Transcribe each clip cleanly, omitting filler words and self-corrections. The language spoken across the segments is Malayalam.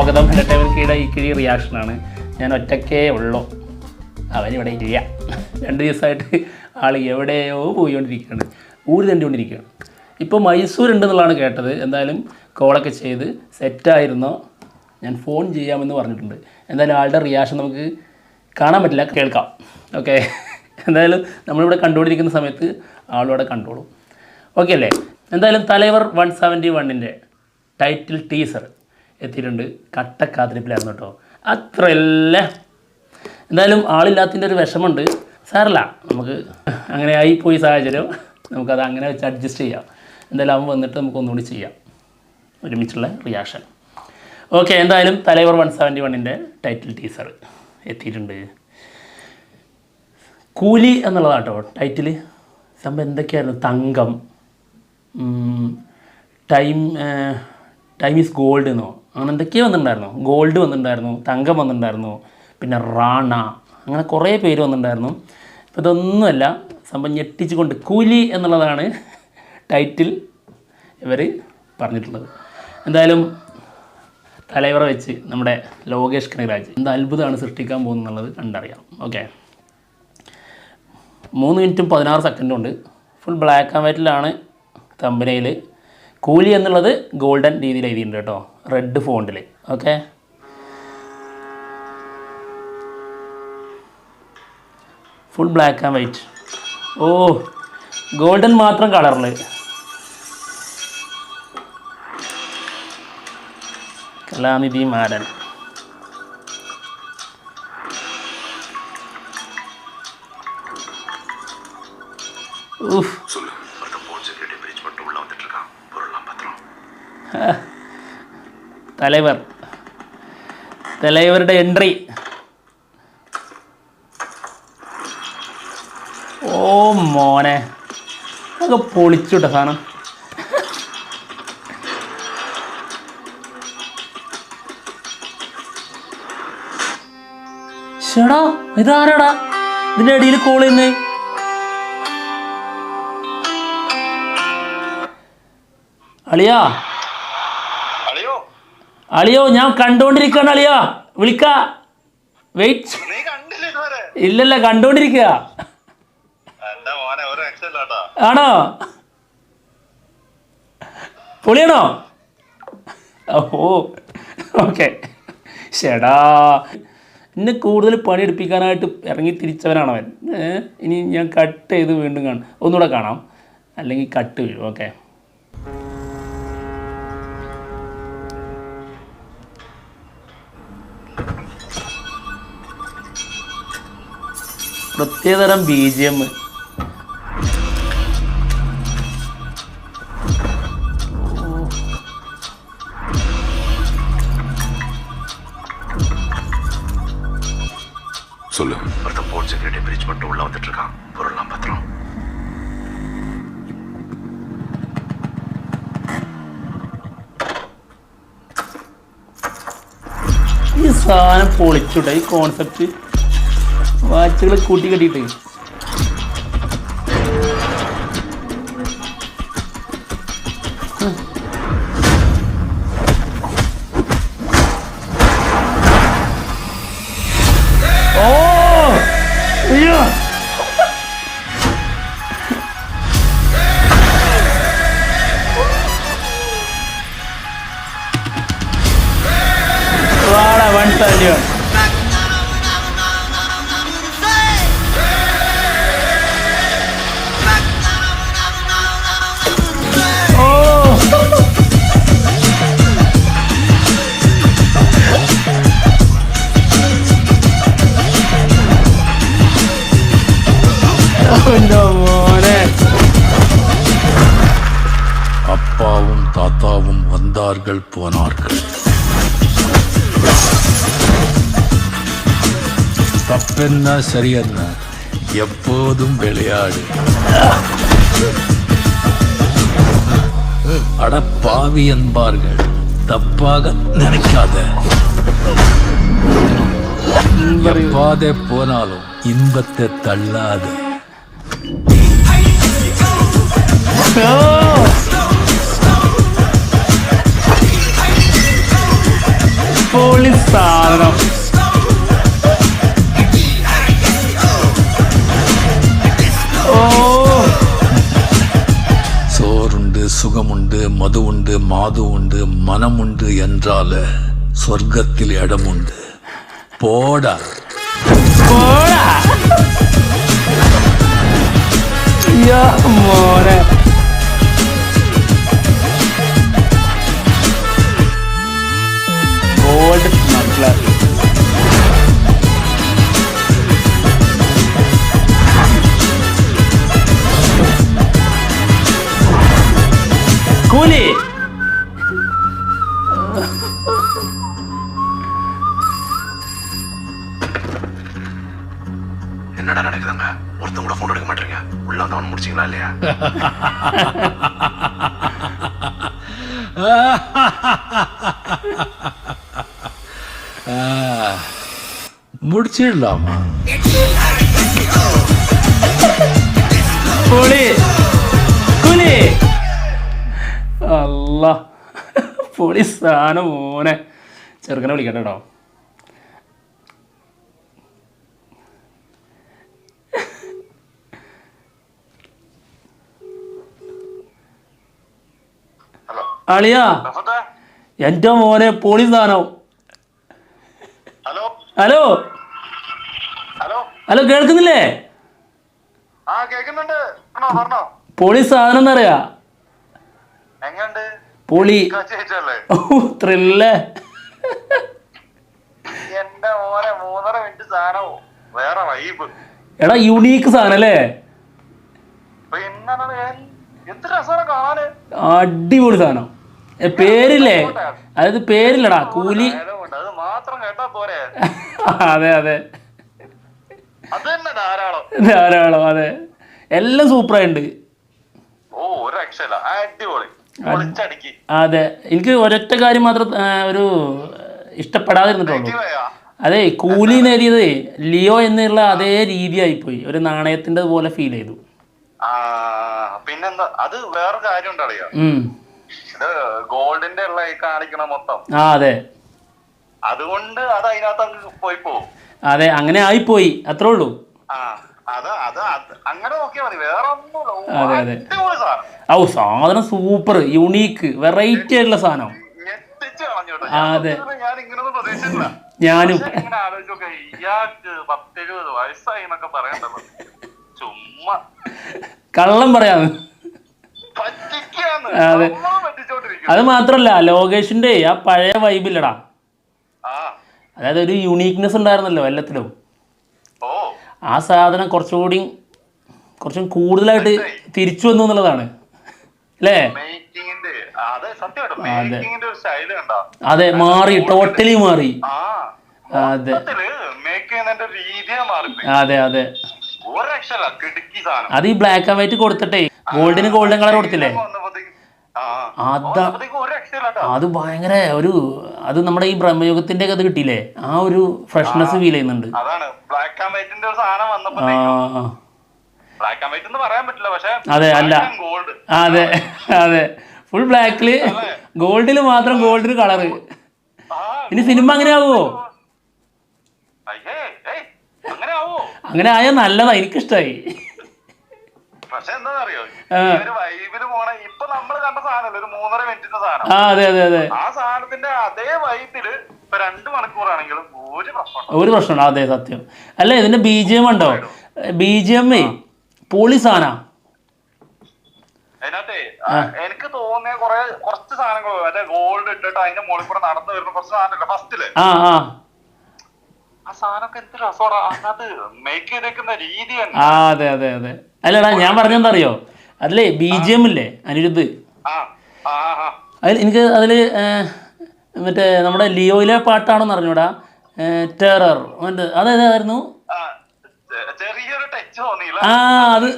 സ്വാഗതം. എൻ്റർടൈൻമെൻറ്റ് ഈ കിഴി റിയാക്ഷനാണ്. ഞാൻ ഒറ്റക്കേ ഉള്ളൂ, അവനിവിടെ ഇല്ല. 2 ദിവസമായിട്ട് ആൾ എവിടെയോ പോയിക്കൊണ്ടിരിക്കുകയാണ്, ഊര് തണ്ടിക്കൊണ്ടിരിക്കുകയാണ്. ഇപ്പോൾ മൈസൂർ ഉണ്ടെന്നുള്ളതാണ് കേട്ടത്. എന്തായാലും കോളൊക്കെ ചെയ്ത് സെറ്റായിരുന്നോ, ഞാൻ ഫോൺ ചെയ്യാമെന്ന് പറഞ്ഞിട്ടുണ്ട്. എന്തായാലും ആളുടെ റിയാക്ഷൻ നമുക്ക് കാണാൻ പറ്റില്ല, കേൾക്കാം. ഓക്കെ, എന്തായാലും നമ്മളിവിടെ കണ്ടുകൊണ്ടിരിക്കുന്ന സമയത്ത് ആളിവിടെ കണ്ടോളൂ. ഓക്കെ അല്ലേ? എന്തായാലും തലൈവർ 171-ൻ്റെ ടൈറ്റിൽ ടീസർ എത്തിയിട്ടുണ്ട്. കട്ടക്കാത്തിരിപ്പിലായിരുന്നു കേട്ടോ, അത്രയല്ല. എന്തായാലും ആളില്ലാത്തതിൻ്റെ ഒരു വിഷമമുണ്ട്, സാരല്ല, നമുക്ക് അങ്ങനെ ആയിപ്പോയി സാഹചര്യം, നമുക്കത് അങ്ങനെ വെച്ച് അഡ്ജസ്റ്റ് ചെയ്യാം. എന്തായാലും അവൻ വന്നിട്ട് നമുക്ക് ഒന്നുകൂടി ചെയ്യാം, ഒരുമിച്ചുള്ള റിയാക്ഷൻ. ഓക്കെ, എന്തായാലും തലൈവർ 171-ൻ്റെ ടൈറ്റിൽ ടീസർ എത്തിയിട്ടുണ്ട്. കൂലി എന്നുള്ളതാണ് കേട്ടോ ടൈറ്റിൽ. സംഭവം എന്തൊക്കെയായിരുന്നു? തങ്കം, ടൈം ഈസ് ഗോൾഡ് എന്നോ അങ്ങനെ എന്തൊക്കെയോ വന്നിട്ടുണ്ടായിരുന്നു. ഗോൾഡ് വന്നിട്ടുണ്ടായിരുന്നു, തങ്കം വന്നിട്ടുണ്ടായിരുന്നു, പിന്നെ റാണ, അങ്ങനെ കുറേ പേര് വന്നിട്ടുണ്ടായിരുന്നു. ഇപ്പോൾ ഇതൊന്നുമല്ല, സംഭവം ഞെട്ടിച്ചുകൊണ്ട് കൂലി എന്നുള്ളതാണ് ടൈറ്റിൽ ഇവർ പറഞ്ഞിട്ടുള്ളത്. എന്തായാലും തലൈവറെ വെച്ച് നമ്മുടെ ലോകേഷ് കനകരാജ് എന്ത് അത്ഭുതമാണ് സൃഷ്ടിക്കാൻ പോകുന്നത് കണ്ടറിയാം. ഓക്കെ, 3 മിനിറ്റും 16 സെക്കൻഡും ഉണ്ട്. ഫുൾ ബ്ലാക്ക് ആൻഡ് വൈറ്റിലാണ് തമ്പനയിൽ. കൂലി എന്നുള്ളത് ഗോൾഡൻ രീതിയിൽ എഴുതിയിട്ടുണ്ട് കേട്ടോ, റെഡ് ഫോണ്ടിൽ. Okay, full black and white. ഓ, ഗോൾഡൻ മാത്രം കളറിൽ. കലാനിധി മാരൻ. തലൈവരുടെ എൻട്രി. ഓ മോനെ, അതൊക്കെ പൊളിച്ചുട്ടോ സാധനം. ഷടാ, ഇതാരാടാ ഇതിൻ്റെ ഇടയിൽ കോൾ ചെയ്യുന്നേ? അളിയാ, അളിയോ, ഞാൻ കണ്ടുകൊണ്ടിരിക്കുകയാണ് അളിയാ, വിളിക്ക. വെയിറ്റ്. ഇല്ലല്ല, കണ്ടുകൊണ്ടിരിക്കുക. ആണോ? പൊളിയാണോ? ഓ ഓക്കെ. ഷെടാ, എന്നെ കൂടുതൽ പണിയെടുപ്പിക്കാനായിട്ട് ഇറങ്ങി തിരിച്ചവനാണവൻ. ഇനി ഞാൻ കട്ട് ചെയ്ത് വീണ്ടും കാണും, ഒന്നുകൂടെ കാണാം, അല്ലെങ്കിൽ കട്ട് വീഴും. ഓക്കെ, പ്രത്യേകതരം BGM. சொல்லு. ஒருத்த போர்ட் செக்யூரிட்டி பிரீச் பண்ணிட்டு உள்ள வந்துட்டு இருக்கான். பொருள்லாம் பத்திரம். ഈ സാധനം പൊളിച്ചുട്ടെ, ഈ കോൺസെപ്റ്റ്. വാച്ചുകൾ കൂട്ടി കെട്ടിയിട്ട് വാടാ 171. அப்பாவும் தாத்தாவும் வந்தார்கள் போனார்கள். தப்பென்ன சரியென்ன, எப்போதும் விளையாடு. அட பாவி என்பார்கள், தப்பாக நினைக்காத. எப்பாதே போனாலும் இன்பத்தை தள்ளாத. സാധനം. ഓ சோறுண்டு சுகமுண்டு மதுவுண்டு மாதுவுண்டு மனமுண்டு என்றால சொர்க்கத்தில் இடமுண்டு போடா പോടാ. യ്യോ മോനെ. Gold smuggler. കൂലി. என்னடா நடக்குதுங்க? ஒருத்தன் கூட போன் எடுக்க மாட்டீங்க. உள்ள வந்தவன் முடிச்சிங்களா இல்லையா? முடிச்சிடலாமா? പൊളി. കൂലി. അല്ല പൊളി സാധനം മോനെ. ചെറുക്കനെ വിളിക്കട്ടെ കേട്ടോ. അളിയാ എൻ്റെ മോനെ പൊളി സാധനം. ഹലോ ഹലോ ഹലോ ഹലോ കേൾക്കുന്നില്ലേ? ആ കേക്കുന്നുണ്ട്. പറഞ്ഞോ. പൊളി സാധനം എന്നറിയാ. എങ്ങനുണ്ട്? പൊളി. ചേച്ചല്ലേ ത്രില്ലേ. എന്റെ മോനെ 3.5 മിനിറ്റ് സാധനവും വേറെ വൈബ്. എടാ യുണീക്ക് സാധനം അല്ലേ? പിന്നെ എന്ത് രസമാണ് കാണാന്. അടിപൊളി സാധനം. പേരില്ലേ? അതായത് പേരില്ലടാ കൂലി. അത് മാത്രം കേട്ടാ പോരെ. അതെ അതെ അത് തന്നെ ധാരാളം. ധാരാളം. അതെ എല്ലാം സൂപ്പറായിട്ടുണ്ട്. ഓ ഒരു രക്ഷയില്ല. അടിപൊളി പൊളിച്ചടുക്കി. അതെ എനിക്ക് ഒരൊറ്റ കാര്യം മാത്രം ഒരു ഇഷ്ടപ്പെടാതിരുന്നിട്ടുള്ളൂ. അതെ കൂലി നേടിയത് ലിയോ എന്നുള്ള അതേ രീതിയായിപ്പോയി. ഒരു നാണയത്തിൻ്റെ പോലെ ഫീൽ ചെയ്തു. പിന്നെന്താ അത് വേറെ കാര്യം ഉണ്ടറിയോ? ഇത് ഗോൾഡിന്റെ ഉള്ള കാണിക്കണ മൊത്തം. ആ അതെ അതുകൊണ്ട് അത് അതിനകത്ത് പോയി പോകും. അതെ അങ്ങനെ ആയിപ്പോയി അത്രേ ഉള്ളൂ. അങ്ങനെ നോക്കിയാൽ മതി. വേറെ അതെ അതെ ഒന്നും ഓ സാധനം സൂപ്പർ യൂണീക്ക് വെറൈറ്റി ആയിട്ടുള്ള സാധനം. ഞെട്ടിച്ച് കളഞ്ഞു. അതെ ഞാൻ ഇങ്ങനൊന്നും പ്രതീക്ഷിച്ചില്ല. ഞാനും ഇങ്ങനെ ആലോചിച്ചോക്കെ ഇയാൾക്ക് 10-70 വയസ്സായി എന്നൊക്കെ പറയണ്ടല്ലോ. ചുമ്മാ കള്ളം പറയാന്ന്. പറ്റിക്കാന്ന് അതെ പറ്റിച്ചോണ്ടിരിക്കും. അത് മാത്രല്ല ലോകേഷിന്റെ ആ പഴയ വൈബില്ലടാ. ആ അതായത് ഒരു യുണീക്നെസ് ഉണ്ടായിരുന്നല്ലോ എല്ലാത്തിലും. ഓ ആ സാധനം കുറച്ചും കൂടുതലായിട്ട് തിരിച്ചു വന്നു എന്നുള്ളതാണ് അല്ലേ? മേക്കിങ്ങിന്റെ അതെ സത്യമായിട്ടും മേക്കിങ്ങിന്റെ ഒരു സ്റ്റൈല് കണ്ടോ? അതെ മാറി ടോട്ടലി മാറി. അതെ മേക്ക് ചെയ്യുന്നതിന്റെ രീതിയാ മാറി. അതെ അതെ ഒരു രക്ഷയില്ല. കിടുക്കി സാധനം. അത് ഈ ബ്ലാക്ക് ആൻഡ് വൈറ്റ് കൊടുത്തിട്ടേ ഗോൾഡിന് ഗോൾഡൻ കളർ കൊടുത്തില്ലേ? അതാ അത് ഭയങ്കര ഒരു അത് നമ്മുടെ ഈ ബ്രഹ്മയുഗത്തിന്റെ ഒക്കെ അത് കിട്ടിയില്ലേ? ആ ഒരു ഫ്രഷ്നെസ് ഫീൽ ചെയ്യുന്നുണ്ട്. അതാണ് ബ്ലാക്ക് ആൻഡ് വൈറ്റിന്റെ ഒരു സാധനം വന്നപ്പോ. ബ്ലാക്ക് ആൻഡ് വൈറ്റ് എന്ന് പറയാൻ പറ്റില്ല പക്ഷെ അതെ അല്ല ഗോൾഡ്. അതെ അതെ ഫുൾ ബ്ലാക്കില് ഗോൾഡില് മാത്രം ഗോൾഡിന് കളറ്. ഇനി സിനിമ അങ്ങനെ ആവുമോ? അങ്ങനെ ആയാൽ നല്ലതാ. എനിക്കിഷ്ടായി. പക്ഷെ എന്താണെന്നറിയോ ഒരു വൈബില് പോണ ഇപ്പൊ നമ്മള് കണ്ട സാധനം ഒരു 3.5 മിനിറ്റിന്റെ സാധനം. അതെ അതെ അതെ ആ സാധനത്തിന്റെ അതേ വൈബില് ഇപ്പൊ 2 മണിക്കൂറാണെങ്കിലും ഒരു പ്രശ്നമുണ്ടോ? അതെ സത്യം. അല്ല ഇതിന്റെ BGM ഉണ്ടോ? BGM പൊളി സാധന. അതിനകത്തെ എനിക്ക് തോന്നിയ കുറച്ച് സാധനങ്ങൾ മറ്റേ ഗോൾഡ് ഇട്ടിട്ട് അതിന്റെ മുകളിൽ കൂടെ നടന്നു വരുന്ന കുറച്ച് സാധനമില്ല ഫസ്റ്റില്. ആ സാധനമൊക്കെ എന്ത് രസമാണ് അതിനകത്ത് മേക്ക് ചെയ്തേക്കുന്ന രീതി തന്നെ. അതെ അതെ അതെ അല്ലടാ ഞാൻ പറഞ്ഞെന്താ അറിയോ? അതിലേ BGM ഇല്ലേ അനിരുദ്ധ്, എനിക്ക് അതിൽ മറ്റേ നമ്മുടെ ലിയോയിലെ പാട്ടാണെന്ന് അറിഞ്ഞൂടാ. ടെറർ മറ്റേ അതേതായിരുന്നു? ചെറിയൊരു ടച്ച് തോന്നിയില്ല. അത്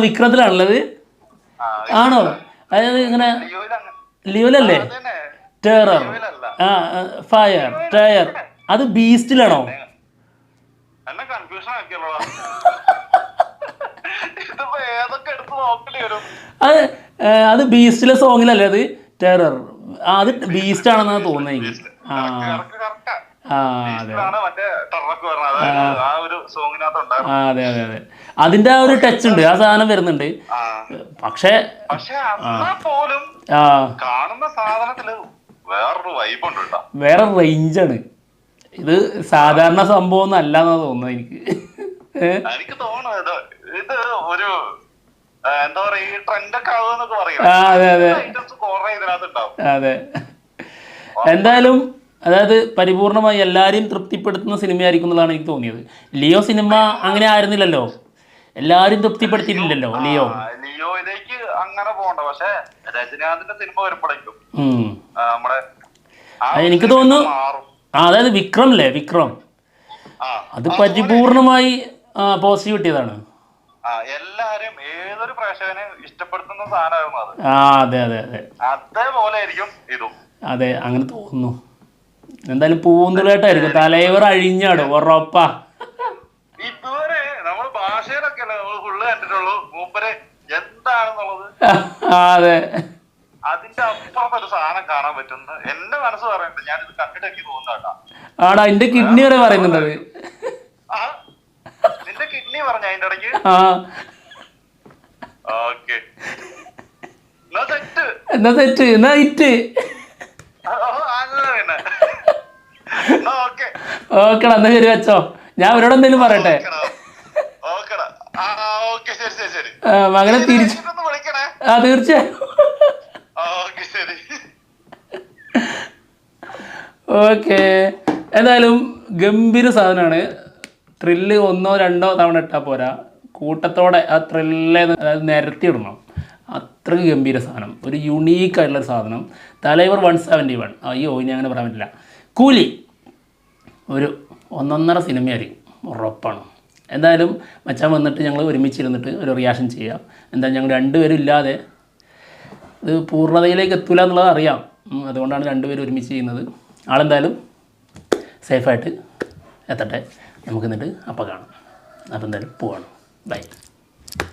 വിക്രത്തിലാണുള്ളത്. ആണോ? അതായത് ഇങ്ങനെ ലിയോയിലല്ലേ? ടെറർ ഫയർ ടയർ അത് ബീസ്റ്റിലാണോ? അത് ബീസ്റ്റിലെ സോങ്ങിലല്ലേ അത് ടെറർ? അത് ബീസ്റ്റ് ആണെന്നാണ് തോന്നുന്നത്. കറക്റ്റാ. ആ അതെ മറ്റേ ടറക്ക് പറഞ്ഞത്, അതായത് ആ ഒരു സോങ്ങിനകത്ത് ഉണ്ടായിരുന്നു. ആ അതെ അതെ അതെ, അതിന്റെ ആ ഒരു ടച്ച് ഉണ്ട്, ആ സാധനം വരുന്നുണ്ട്. പക്ഷേ എന്നാ പോലും ആ കാണുന്ന സാധനത്തില് വേറൊരു വൈബ് ഉണ്ട് കേട്ടോ. വേറെ റേഞ്ചാണ്. ഇത് സാധാരണ സംഭവം ഒന്നും അല്ലാന്നാ തോന്നുന്നത് എനിക്ക്. എനിക്ക് തോന്നുന്നത് ഇത് ഒരു എന്താ പറയാ, ഈ ട്രെൻഡൊക്കെ ആവുമെന്നൊക്കെ പറയും. അതെ അതെ ഐറ്റംസ് കുറെ ഇതിനകത്ത് ഉണ്ടാവും. അതെ, എന്തായാലും അതായത് പരിപൂർണമായി എല്ലാവരെയും തൃപ്തിപ്പെടുത്തുന്ന സിനിമയായിരിക്കും എന്നുള്ളതാണ് എനിക്ക് തോന്നിയത്. ലിയോ സിനിമ അങ്ങനെ ആയിരുന്നില്ലല്ലോ, എല്ലാവരും തൃപ്തിപ്പെടുത്തിയിട്ടില്ലല്ലോ ലിയോ. ലിയോയിലേക്ക് അങ്ങനെ പോകണ്ട, പക്ഷെ രജനീകാന്തിന്റെ സിനിമ വരുമ്പോഴേക്കും നമ്മുടെ എനിക്ക് തോന്നുന്നു അതായത് വിക്രം അല്ലേ, വിക്രം അത് പരിപൂർണമായി പോസിറ്റീവ് കിട്ടിയതാണ്. എല്ലാരും ഏതൊരു പ്രേക്ഷകനെ ഇഷ്ടപ്പെടുത്തുന്ന സാധനമായിരുന്നു അത്. അതെ അതെ അതെ, അതേപോലെ ആയിരിക്കും ഇതും. അതെ അങ്ങനെ തോന്നുന്നു. എന്തായാലും പൂന്തുളയായിട്ടായിരിക്കും, തലൈവർ അഴിഞ്ഞാടും ഉറപ്പാ. ഇതുവരെ നമ്മൾ ഭാഷയിലൊക്കെ അല്ലേ നമ്മൾ ഫുള്ള് കണ്ടിട്ടുള്ളൂ, മൂപ്പര് എന്താണെന്നുള്ളത്. അതെ, അതിന്റെ അപ്പുറത്ത് ഒരു സാധനം കാണാൻ പറ്റുന്ന എന്റെ മനസ്സ് പറയുന്നുണ്ട്. ഞാനിത് കണ്ടിട്ട് എനിക്ക് തോന്നുന്നു. ആടാ എന്റെ കിഡ്നി വരെ പറയുന്നുണ്ടത്. നിന്റെ കിഡ്നി പറഞ്ഞ അതിന്റെ ഇടയ്ക്ക്. ഓക്കെ, എന്നാ സെറ്റ് എന്നാ ഹിറ്റ്. ഓക്കെടാ, എന്നാ ശരി വെച്ചോ, ഞാൻ അവരോട് എന്തെങ്കിലും പറയട്ടെ. മകനെ തിരിച്ചു തീർച്ചയായും. ഓക്കെ, എന്തായാലും ഗംഭീര സാധനമാണ്. ത്രില്ല് ഒന്നോ രണ്ടോ തവണ ഇട്ടാൽ പോരാ, കൂട്ടത്തോടെ ആ ത്രില്ല് നിരത്തിയിടണം. അത്രയ്ക്ക് ഗംഭീര സാധനം, ഒരു യുണീക്കായിട്ടുള്ളൊരു സാധനം. തലൈവർ 171, അയ്യോ ഇനി അങ്ങനെ പറയാൻ പറ്റില്ല. കൂലി ഒരു ഒന്നൊന്നര സിനിമയായിരിക്കും, ഉറപ്പാണ്. എന്തായാലും മച്ചാൻ വന്നിട്ട് ഞങ്ങൾ ഒരുമിച്ചിരുന്നിട്ട് ഒരു റിയാക്ഷൻ ചെയ്യാം. എന്താ ഞങ്ങൾ രണ്ടുപേരും ഇല്ലാതെ ഇത് പൂർണ്ണതയിലേക്ക് എത്തൂല എന്നുള്ളത് അറിയാം, അതുകൊണ്ടാണ് രണ്ടുപേരും ഒരുമിച്ച് ചെയ്യുന്നത്. ആളെന്തായാലും സേഫായിട്ട് എത്തട്ടെ, നമുക്ക് എന്നിട്ട് അപ്പം കാണാം. അപ്പോൾ എന്തായാലും പോവാണ്, ബൈ.